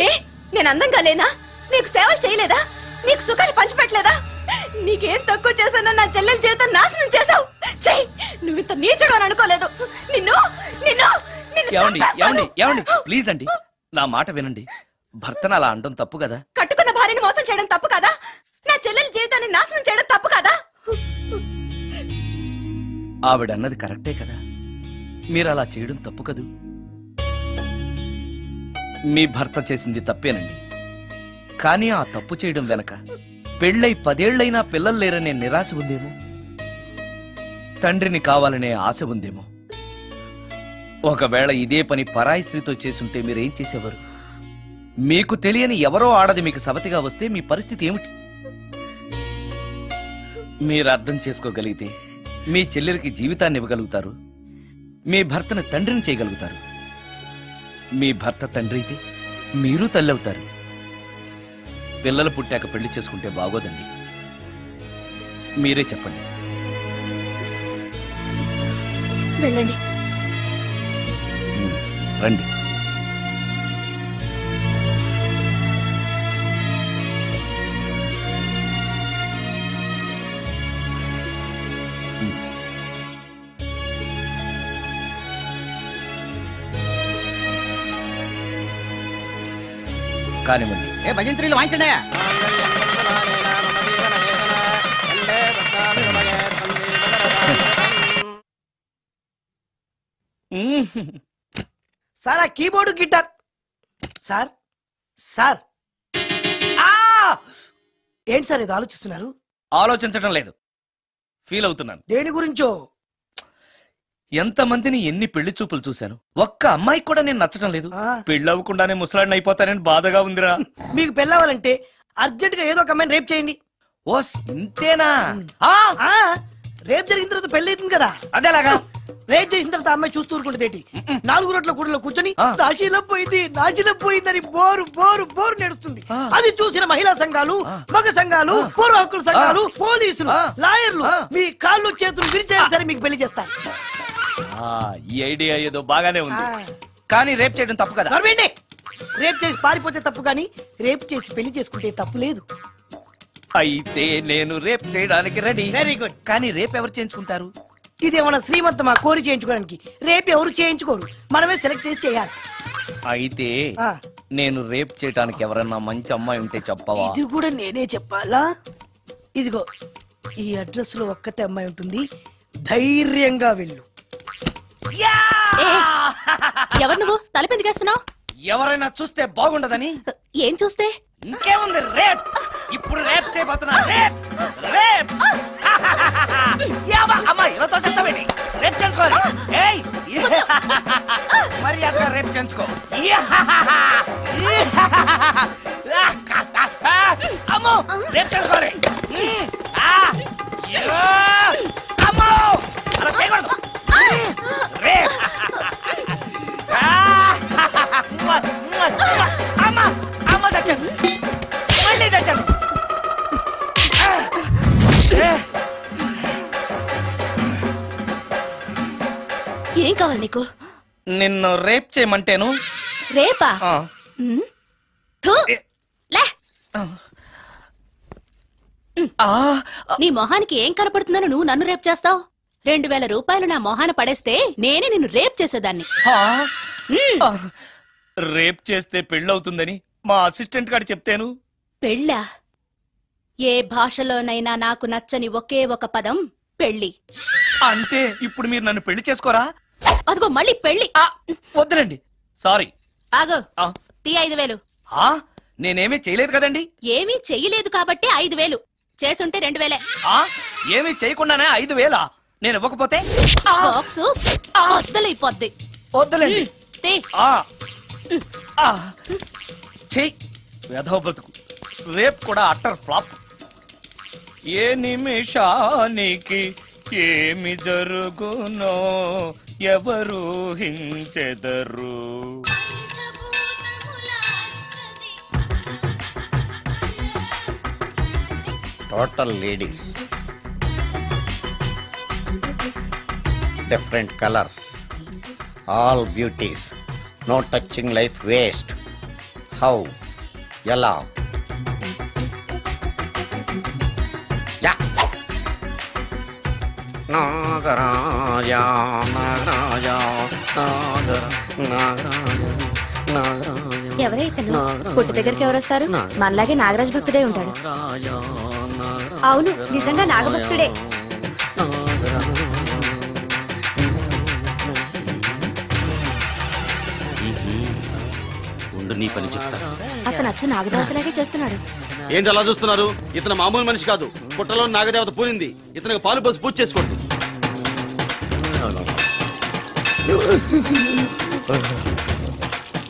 ఏ నేను అందంగా లేనా? నీకు సేవలు చేయలేదా? నీకు సుఖాలు పంచిపెట్టలేదా? నీకేం తక్కువ చేశానో నా చెల్లెల జీవితం నాశనం చేశావు. చెయ్యి, నువ్వింత నీచుడు అని అనుకోలేదు. నిన్ను నిన్ను ప్లీజ్ అండి, నా మాట వినండి. భర్తను అలా అనడం తప్పు కదా. కట్టుకున్న భార్యని మోసం చేయడం తప్పు కదా? నా చెల్లెల జీవితాన్ని నాశనం చేయడం తప్పు కదా? ఆవిడన్నది కరెక్టే కదా. మీరు అలా చేయడం తప్పు కదూ. మీ భర్త చేసింది తప్పేనండి. కానీ ఆ తప్పు చేయడం వెనక పెళ్ళై 10 ఏళ్లైనా పిల్లలు లేరనే నిరాశ ఉందేమో, తండ్రిని కావాలనే ఆశ ఉందేమో. ఒకవేళ ఇదే పని పరాయి స్త్రీతో చేసుంటే మీరేం చేసేవారు? మీకు తెలియని ఎవరో ఆడది మీకు సవతిగా వస్తే మీ పరిస్థితి ఏమిటి? మీరు అర్థం చేసుకోగలిగితే మీ చెల్లెలికి జీవితాన్ని ఇవ్వగలుగుతారు, మీ భర్తను తండ్రిని చేయగలుగుతారు. మీ భర్త తండ్రి అయితే మీరు తల్లి అవుతారు. పిల్లలు పుట్టాక పెళ్లి చేసుకుంటే బాగోదండి. మీరే చెప్పండి. వెళ్ళండి. రండి. కానివ్వండి. ఏ భజంత్రీలు వాయించండి. సార్ ఆ కీబోర్డు గిటార్ సార్. సార్ ఏంటి సార్ ఇది ఆలోచిస్తున్నారు? ఆలోచించడం లేదు, ఫీల్ అవుతున్నాను. దేని గురించో? ఎంతమందిని ఎన్ని పెళ్లి చూపులు చూశాను, ఒక్క అమ్మాయికి కూడా నేను నచ్చడం లేదు. పెళ్లి అవ్వకుండానే ముసలాడిని అయిపోతానని బాధగా ఉందిరా. మీకు పెళ్ళావాలంటే అర్జెంట్ గా ఏదో ఒక అమ్మాయిని రేప్ చేయండి. ఓస్ ఇంతేనా? రేప్ జరిగిన తర్వాత పెళ్లి అవుతుంది కదా. అదేలాగా రేప్ చేసిన తర్వాత అమ్మాయి చూస్తూ ఊరుకుంటుంది. 4 రోడ్ల కూడలో కూర్చొని నాశీలం పోయిందని బోరు బోరు బోరు నడుస్తుంది. అది చూసిన మహిళా సంఘాలు, మగ సంఘాలు, పూర్వ హక్కుల సంఘాలు, పోలీసులు, లాయర్లు మీ కాళ్ళు చేతులు విరిచేయాలి సరే మీకు పెళ్లి చేస్తారు. ఈ ఐడియా ఏదో బాగానే ఉంది, కానీ రేప్ చేయడం తప్పు కదా. రేప్ చేసి పారిపోతే తప్పు, కానీ రేప్ చేసి పెళ్లి చేసుకుంటే తప్పు లేదు. అయితే నేను రేప్ చేయడానికి రెడీ. Very good. కానీ రేప్ ఎవరు చేయించుకుంటారు? ఇదేమన్నా శ్రీమంతమా కోరి చేయించుకోవడానికి? రేపు ఎవరు చేయించుకోరు, మనమే సెలెక్ట్ చేసి చేయాలి. అయితే నేను రేప్ చేయడానికి ఎవరన్నా మంచి అమ్మాయి ఉంటే చెప్పవా? ఇది కూడా నేనే చెప్పాలా? ఇదిగో ఈ అడ్రస్ లో ఒక్కతే అమ్మాయి ఉంటుంది, ధైర్యంగా వెళ్ళు. ఎవరు నువ్వు? తలపెందుకేస్తున్నావు? ఎవరైనా చూస్తే బాగుండదని. ఏం చూస్తే? ఇంకేముంది, రేప్. ఇప్పుడు రేప్ చేయబోతున్నా. రేప్ రేప్ అమ్మాయి చెప్తావేంటి? రేప్ చేసుకోవాలి. మరి అక్కడ రేప్ చేసుకో. అమ్మో రేప్ చేసుకోవాలి. అమ్మో అలా చేయకూడదు. రేప్ అమ్మ అమ్మ తెచ్చాను, మళ్ళీ తెచ్చాను. ఏం కావాలి నీకు? నిన్ను రేప్ చేయమంటేను. రేపా? నీ మొహానికి ఏం కనపడుతుందని నువ్వు నన్ను రేప్ చేస్తావు? 2000 రూపాయలు నా మొహాన పడేస్తే నేనే నిన్ను రేప్ చేసేదాన్ని. రేప్ చేస్తే పెళ్ళవుతుందని మా అసిస్టెంట్ గారు చెప్తాను. పెళ్ళా? ఏ భాషలోనైనా నాకు నచ్చని ఒకే ఒక పదం పెళ్లి. అంటే ఇప్పుడు మీరు నన్ను పెళ్లి చేసుకోరా? అదిగో మళ్ళీ పెళ్లి. వద్దులండి, సారీ. ఆగు. తీ 5,000. నేనేమీ చేయలేదు కదండి. ఏమీ చెయ్యలేదు కాబట్టి 5,000. చేసుంటే 2,000. ఏమీ చేయకుండానే 5,000 నేను ఇవ్వకపోతే బాక్సు వద్దలైపోద్ది. వద్దలండి. తీ. చెయ్యి వెధవ బతుకు. రేపు కూడా అట్టర్ ఫ్లాప్. ఏ నిమిషానికి ఏమి జరుగునో ఎవరు హించెదరు. Total ladies, different colours, all beauties, no touching life waste. How ఎలా నాగరాజా నాగరాజా ఎవరైతను పుట్టు దగ్గరికి ఎవరు వస్తారు? మనలాగే నాగరాజు భక్తుడే ఉంటాడు. అవును, నిజంగా నాగభక్తుడే. ఉండు నీ పని చెప్తా. అతను అచ్చు నాగదేవతలాగే చేస్తున్నాడు. ఏంటి అలా చూస్తున్నారు? ఇతను మామూలు మనిషి కాదు. పుట్టలో నాగదేవత పూరింది. ఇతనికి పాలు పోసి పూజ చేసుకోండి.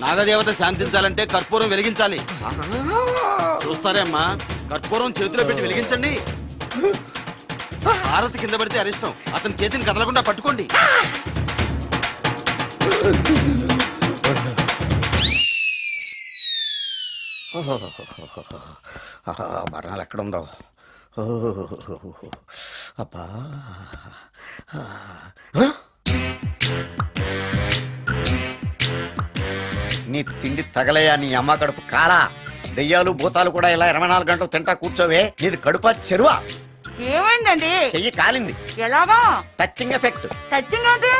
నాగదేవత శాంతించాలంటే కర్పూరం వెలిగించాలి. చూస్తారే అమ్మా, కర్పూరం చేతిలో పెట్టి వెలిగించండి. హారతి కింద పడితే అరిష్టం. అతని చేతిని కదలకుండా పట్టుకోండి. మరణాలు ఎక్కడుందో. అబ్బా, నీ తిండి తగలయా నీ అమ్మ కడుపు కాలా. దెయ్యాలు భూతాలు కూడా ఇలా 24 గంటలు తింటా కూర్చోవే. నీది కడుపా చెరువా? ఏమైందండి? చెయ్యి కాలింది. ఎలాగా? Touching effect. టచింగ్ అంటే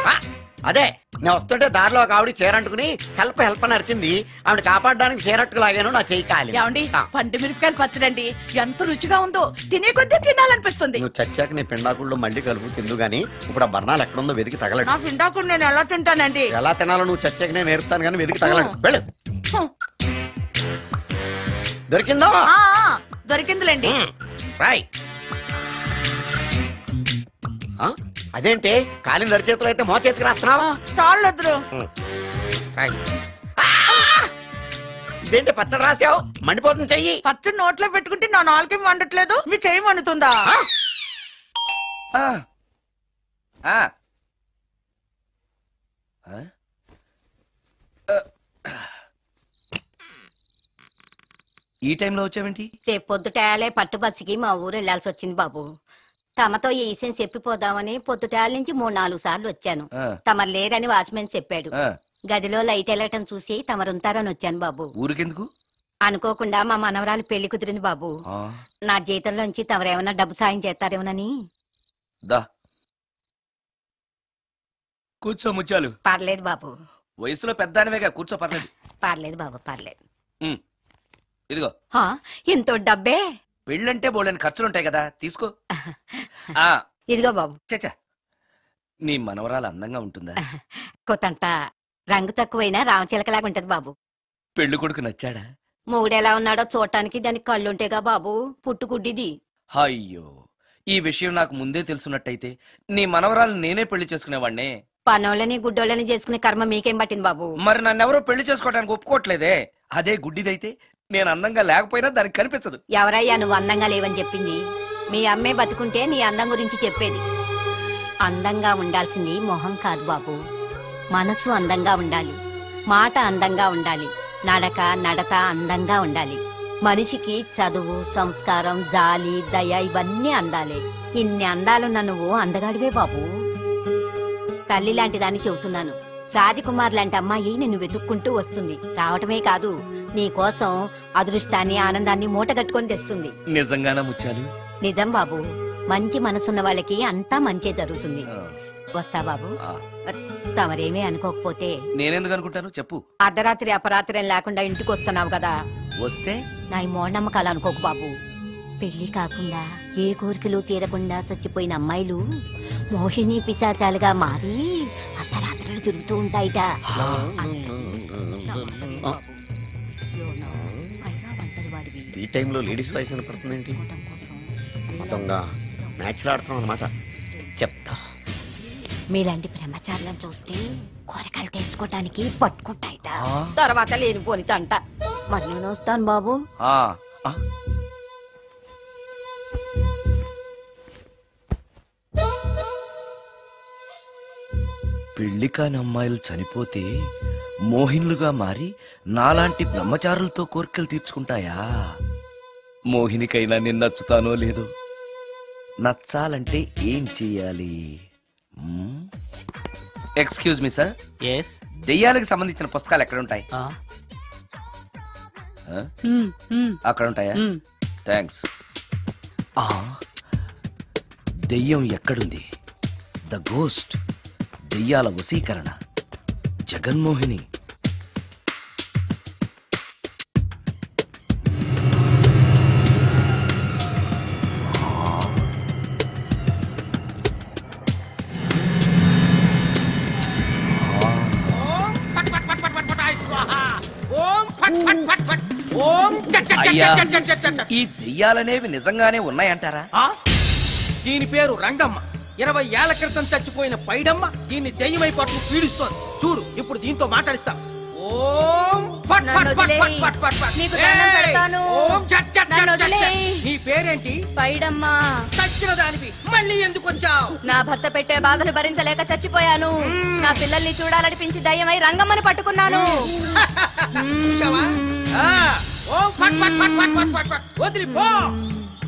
అదే, నేను వస్తుంటే దారిలో ఒక ఆవిడ చీరంటుకుని హెల్ప్ అని అరిచింది. ఆవిడ కాపాడడానికి చీరట్టుకు లాగాను, నా చెయ్యి కాలి. పండు మిరపకాయలు పచ్చడండి ఎంత రుచిగా ఉందో, తినే కొద్దీ తినాలనిపిస్తుంది. నువ్వు చచ్చాక నీ పిండాకుళ్ళు మళ్ళీ కలుపు తిందు గానీ ఇప్పుడు ఆ బర్ణాలు ఎక్కడుందో వెతికి తగలడు. నా పిండాకుడు నేను ఎలా తింటానండి? ఎలా తినాలో నువ్వు చచ్చాక నేను నేర్పుతాను కానీ వెతికి తగలడు. వెళ్ళు. దొరికిందో? దొరికిందిలేండి. రాయ్. అదేంటి కాలిన దరిచేతులు అయితే మో చేతికి రాస్తున్నావు? చాలు. ఇదేంటి పచ్చడి రాసావు? మండిపోతుంది చెయ్యి. పచ్చడి నోట్లో పెట్టుకుంటే నా నాలుగేం వండట్లేదు, మీ చెయ్యి వండుతుందా? ఈ టైంలో వచ్చావేంటి? రేపు పొద్దుటాలే పట్టుబస్సుకి మా ఊరు వెళ్లాల్సి వచ్చింది బాబు. తమతో ఈ విషయం చెప్పిపోదామని పొద్దుటాల నుంచి 3-4 సార్లు వచ్చాను. తమరు లేరని వాచ్మెన్ చెప్పాడు. గదిలో లైట్ వెళ్ళటం చూసి తమరుంటారని వచ్చాను బాబు. ఊరికెందుకు? అనుకోకుండా మా మనవరాలు పెళ్లి కుదిరింది బాబు. నా జీతంలోంచి తమరేమన్నా డబ్బు సాయం చేస్తారేమోనని. కూర్చో ముత్యాలు. పర్లేదు బాబు. వయసులో పెద్దానివేగా, కూర్చో. పర్లేదు. పర్లేదు బాబు, పర్లేదు. ఇదిగో ఎంతో డబ్బే. పెళ్ళంటే బోళ్ళని ఖర్చులుంటాయి కదా, తీసుకో. ఇదిగో బాబు. చచ్చా, నీ మనవరాలు అందంగా ఉంటుందా? కొత్తంత రంగు తక్కువైనా రామచిలకలాగా ఉంటది బాబు. పెళ్లి కొడుకు నచ్చాడా? మూడెలా ఉన్నాడో చూడటానికి దానికి కళ్ళుంటేగా బాబు, పుట్టుకుడ్డిది. అయ్యో, ఈ విషయం నాకు ముందే తెలుసున్నట్టయితే నీ మనవరాలు నేనే పెళ్లి చేసుకునేవాడినే. పనోళ్ళని గుడ్డోళ్ళని చేసుకునే కర్మ మీకేం పట్టింది బాబు? మరి నన్నెవరో పెళ్లి చేసుకోవడానికి ఒప్పుకోవట్లేదే. అదే గుడ్డిదైతే నేను అందంగా లేకపోయినా దానికి కనిపించదు. ఎవరయ్యా నువ్వు అందంగా లేవని చెప్పింది? మీ అమ్మే బతుకుంటే నీ అందం గురించి చెప్పేది. అందంగా ఉండాల్సింది మొహం కాదు బాబు, మనసు అందంగా ఉండాలి, మాట అందంగా ఉండాలి, నడత అందంగా ఉండాలి. మనిషికి చదువు, సంస్కారం, జాలి, దయ ఇవన్నీ అందాలే. ఇన్ని అందాలున్న నువ్వు అందగాడివే బాబు. తల్లి లాంటి దాన్ని చెబుతున్నాను. రాజకుమార్ లాంటి అమ్మాయి నిన్ను వెతుక్కుంటూ వస్తుంది. రావటమే కాదు, నీ కోసం అదృష్టాన్ని, ఆనందాన్ని మూటగట్టుకొని తెస్తుంది. నిజంగానా ముత్యాలు? నిజం బాబు. మంచి మనసున్న వాళ్ళకి అంతా మంచే జరుగుతుంది. వస్తా బాబు. తమరేమీ అనుకోకపోతే. నేనెందుకు అనుకుంటాను చెప్పు. అర్ధరాత్రి అపరాత్రి లేకుండా ఇంటికి వస్తున్నావు కదా, వస్తే నా ఈ మూఢనమ్మకాలు అనుకోకు బాబు. పెళ్లి కాకుండా ఏ కోరికలు తీరకుండా చచ్చిపోయిన అమ్మాయిలు మోహిని పిశాచాలుగా మారి అర్ధరాత్రులు తిరుగుతూ ఉంటాయిట. ఈ టైంలో లేడీస్ వాయిస్ వినపడుతుంది ఏంటి? మొత్తంగా మ్యాచ్లు ఆడుతున్నాం అనమాట. చెప్తా. మీలాంటి బ్రహ్మచారులను చూస్తే కోరికలు తెచ్చుకోవటానికి పట్టుకుంటాయిట, తర్వాత లేనిపోని తంట. మరి నేను వస్తాను బాబు. పెళ్లి కాని అమ్మాయిలు చనిపోతే మోహినులుగా మారి నాలాంటి బ్రహ్మచారులతో కోరికలు తీర్చుకుంటాయా? మోహినికైనా నేను నచ్చుతానో లేదో. నచ్చాలంటే ఏం చెయ్యాలి? Excuse me sir. దెయ్యాలకు సంబంధించిన పుస్తకాలు ఎక్కడ ఉంటాయి? అక్కడ ఉంటాయా? థ్యాంక్స్. దెయ్యం ఎక్కడుంది? ద గోస్ట్, దెయ్యాల వశీకరణ, జగన్మోహిని. ఈ దెయ్యాలనేవి నిజంగానే ఉన్నాయంటారా? దీని పేరు రంగమ్మ. 20 ఏళ్ల క్రితం చచ్చిపోయిన పైడమ్మ దీన్ని దెయ్యమై పట్టు పీడిస్తోంది. చూడు, ఇప్పుడు దీంతో మాట్లాడిస్తా. ఓం ఫట్ ఫట్ ఫట్ ఫట్ ఫట్ ఫట్ ఫట్. నీకు దండం పెడతాను. ఓం చట్ చట్ నన్ను చట్ చట్. వదిలేయ్. నీ పేరేంటి? పైడమ్మ. చచ్చిన దానివి మళ్ళీ ఎందుకు వచ్చావు? నా భర్త పెట్టే బాధలు భరించలేక చచ్చిపోయాను. నా పిల్లల్ని చూడాలనిపించి దయ్యమై రంగమ్మని పట్టుకున్నాను. చూసావా? ఓం ఫట్ ఫట్ ఫట్ ఫట్ ఫట్ ఫట్ ఫట్. వదిలి పో.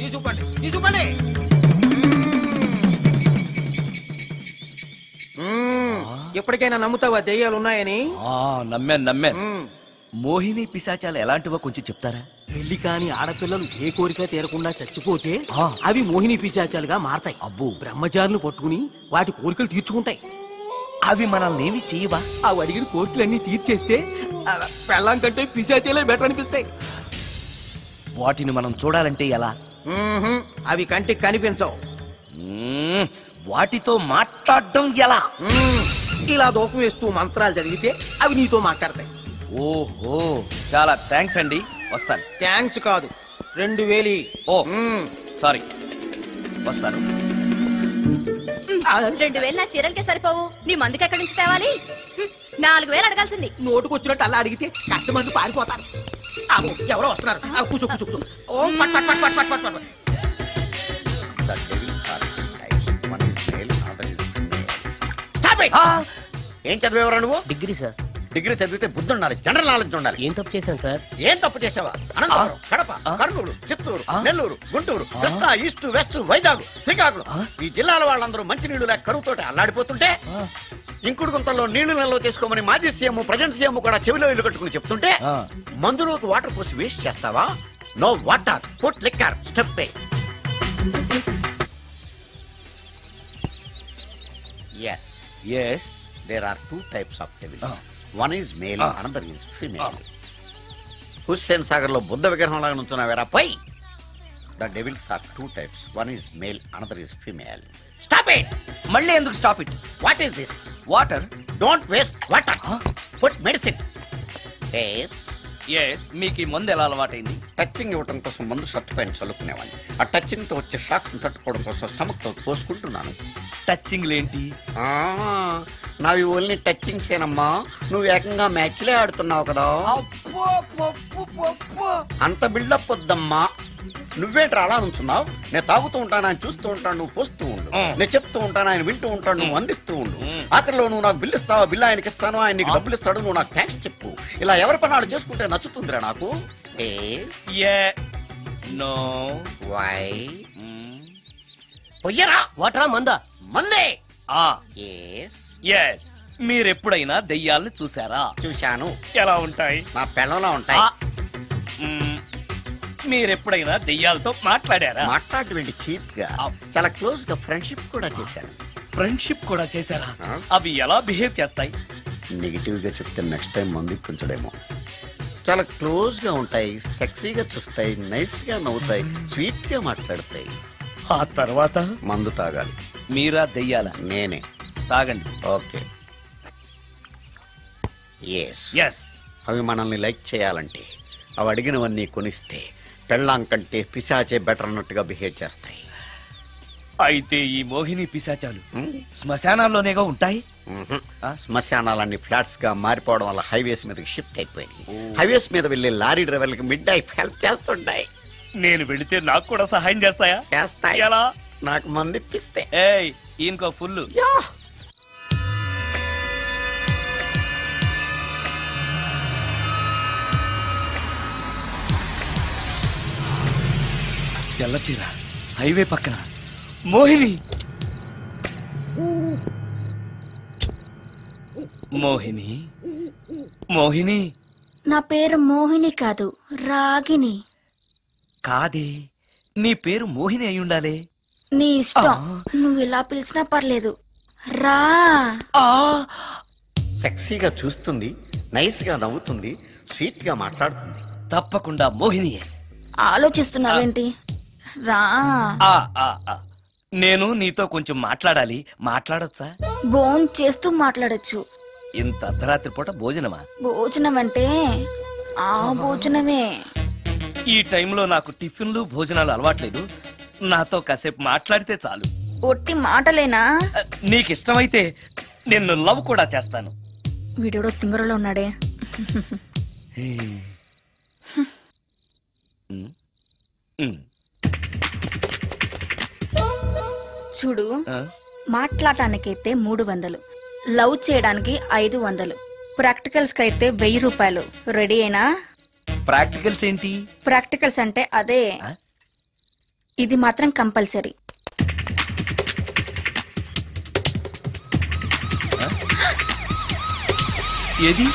తీసుకుపండి, తీసుకుపండి. ఎప్పటికైనా నమ్ముతావా దెయ్యాలు ఉన్నాయని? నమ్మాను. మోహిని పిశాచాలు ఎలాంటివో కొంచెం చెప్తారా? పెళ్లి కాని ఆడపిల్లలు ఏ కోరిక తీరకుండా చచ్చిపోతే అవి మోహిని పిశాచాలుగా మారతాయి. అబ్బో. బ్రహ్మచారులు పట్టుకుని వాటి కోరికలు తీర్చుకుంటాయి. అవి మనల్ని ఏమి చేయవా? అవి అడిగిన కోరికలన్నీ తీర్చేస్తే పెళ్ళం కంటే పిశాచాలే బెటర్ అనిపిస్తాయి. వాటిని మనం చూడాలంటే ఎలా? అవి కంటికి కనిపించవు. వాటితో మాట్లాడడం ఎలా? ఇలా దూపం వేస్తూ మంత్రాలు చదివితే అవి నీతో మాట్లాడతాయి. ఓహో, చాలా థ్యాంక్స్ అండి. వస్తాను. థ్యాంక్స్ కాదు, 2000. ఓ సారీ, వస్తాను. 2000 నా చీరలకే సరిపోవు. నీ మందుకి ఎక్కడి నుంచి తేవాలి? 4000 అడగాల్సింది. నోటుకు వచ్చినట్టు అలా అడిగితే కష్టమంది పారిపోతారు. ఎవరో వస్తున్నారు. కూర్చో కూర్చో కూర్చో. ఓం పట్ పట్ పట్ పట్ పట్ పట్ పట్. ఏం చదివేవరా నువ్వు? Degree sir. డిగ్రీ చదివితే బుద్ధి ఉండాలి, జనరల్ నాలెడ్జ్ ఉండాలి. ఏం తప్పు చేశాను సార్? ఏం తప్పు చేసావా? అనంతపురం, కడప, కర్నూలు, చిత్తూరు, నెల్లూరు, గుంటూరు, కృష్ణా, ఈస్ట్, వెస్ట్, వైజాగ్, శ్రీకాకుళం ఈ జిల్లాల వాళ్ళందరూ మంచినీళ్లు లేక కరువుతోటి అల్లాడిపోతుంటే ఇంకుడు గుంతల్లో నీళ్లు నిల్వ చేసుకోమని మాజీ సీఎం, ప్రజెంట్ సీఎం కూడా చెవిలో ఇల్లు కట్టుకుని చెప్తుంటే మందులోకి వాటర్ పోసి వేస్ట్ చేస్తావా? No water, put liquor, step A. Yes, there are 2 types of devils. One is male, another is female. Hussain Sagar లో బుద్ధ విగ్రహం లాగా నుంచున్నావేరా పై. The devils are 2 types. One is male, another is female. Stop it! మళ్ళీ ఎందుకు stop it? What is this? Water. Don't waste water. Put medicine. Yes. మీకు ఈ మందు ఎలా అలవాటైంది? టచ్చింగ్ ఇవ్వటం కోసం మందు షర్ట్ పైన చల్లుకునేవాడిని. ఆ టచ్చింగ్ తో వచ్చే షాక్స్ తట్టుకోవడం కోసం స్టమక్ తో పోసుకుంటున్నాను. టచ్చింగ్ ఏంటి? నావి ఓన్లీ టచ్చింగ్స్ ఏనమ్మా. నువ్వు ఏకంగా మ్యాచ్లే ఆడుతున్నావు కదా. అంత బిల్డప్ వద్దమ్మా. నువ్వేంట్రా అలా నుంచున్నావు? నేను తాగుతూ ఉంటాను, ఆయన చూస్తూ ఉంటాను, నువ్వు పోస్తూ ఉండు. నేను చెప్తూ ఉంటాను, ఆయన వింటూ ఉంటాడు, నువ్వు అందిస్తూ ఉండు. ఆఖరిలో నువ్వు నాకు బిల్లు ఇస్తావా, బిల్లు ఆయనకి ఇస్తాను, ఆయన నీకు డబ్బులు ఇస్తాడు, నువ్వు నాకు థ్యాంక్స్ చెప్పు. ఇలా ఎవరి పనాలు చేసుకుంటే నచ్చుతుందిరా నాకు. వాటరా మందా? మందే. మీరెప్పుడైనా దెయ్యాలను చూసారా? చూశాను. ఎలా ఉంటాయి? నా పెళ్ళంలా ఉంటాయి. మీరెప్పుడైనా దెయ్యాలతో మాట్లాడారా? మాట్లాడేంటి చీప్ గా, చాలా క్లోజ్ గా ఫ్రెండ్షిప్ కూడా చేశాను. ఫ్రెండ్షిప్ కూడా చేశారా? అవి ఎలా బిహేవ్ చేస్తాయి? నెగిటివ్ గా చెప్తే నెక్స్ట్ టైం మందు ఇప్పించడేమో. చాలా క్లోజ్ గా ఉంటాయి, సెక్సీగా చూస్తాయి, నైస్ గా నవ్వుతాయి, స్వీట్ గా మాట్లాడతాయి. ఆ తర్వాత మందు తాగాలి. మీరా దెయ్యాల? నేనే. తాగండి. ఓకే. అవి మనల్ని లైక్ చేయాలంటే అవి అడిగినవన్నీ కొనిస్తే పెళ్ళాం కంటే పిశాచే బెటర్ అన్నట్టుగా బిహేవ్ చేస్తాయి. అయితే ఈ మోహిని పిశాచాలు శ్మశానాల్లోనేగా ఉంటాయి. శ్మశానాలన్నీ ఫ్లాట్స్ గా మారిపోవడం వల్ల హైవేస్ మీదకి షిఫ్ట్ అయిపోయింది. హైవేస్ మీద వెళ్ళే లారీ డ్రైవర్లకి మిడ్ నైట్ హెల్ప్ చేస్తుంటాయి. నేను వెళితే నాకు కూడా సహాయం చేస్తాయా? చేస్తాయి. ఎలా? నాకు మంది ఇప్పిస్తే. ఏయ్ ఈయనకో ఫుల్. తెల్లచీర హైవే పక్కన మోహిని. మోహిని మోహిని నా పేరు మోహిని కాదు, రాగిని. కాదే, నీ పేరు మోహిని అయి ఉండాలి. నీ ఇష్టం, నువ్వు ఇలా పిలిచినా పర్లేదు. రా. సెక్సీగా చూస్తుంది, నైస్ గా నవ్వుతుంది, స్వీట్ గా మాట్లాడుతుంది. తప్పకుండా మోహినియే. ఆలోచిస్తున్నావేంటి? రా. నేను నీతో కొంచెం మాట్లాడాలి. మాట్లాడొచ్చా? భోజనం చేస్తూ మాట్లాడొచ్చు. ఇంత అర్ధరాత్రి పూట భోజనమా? భోజనం అంటే ఆ భోజనమే. ఈ టైంలో నాకు టిఫిన్లు భోజనాలు అలవాట్లేదు. నాతో కాసేపు మాట్లాడితే చాలు. ఒట్టి మాటలేనా? నీకిష్టమైతే నిన్ను లవ్ కూడా చేస్తాను. వీడెవడో తింగరలో ఉన్నాడే. చూడు, మాట్లాడటానికైతే 300, లవ్ చేయడానికి 500, ప్రాక్టికల్స్ కైతే 1000 రూపాయలు. రెడీ అయినా? ప్రాక్టికల్స్ ఏంటి? ప్రాక్టికల్స్ అంటే అదే. ఇది మాత్రం కంపల్సరీ. ఏది?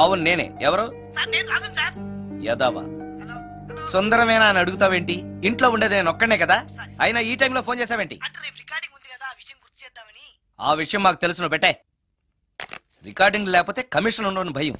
అవును నేనే. ఎవరు? యదావా సుందరమేనా అని అడుగుతావేంటి? ఇంట్లో ఉండేది నేను ఒక్కనే కదా. అయినా ఈ టైంలో ఫోన్ చేసావేంటి? ఆ విషయం మాకు తెలుసును. పెట్టే రికార్డింగ్ లేకపోతే కమిషన్ ఉండని భయం.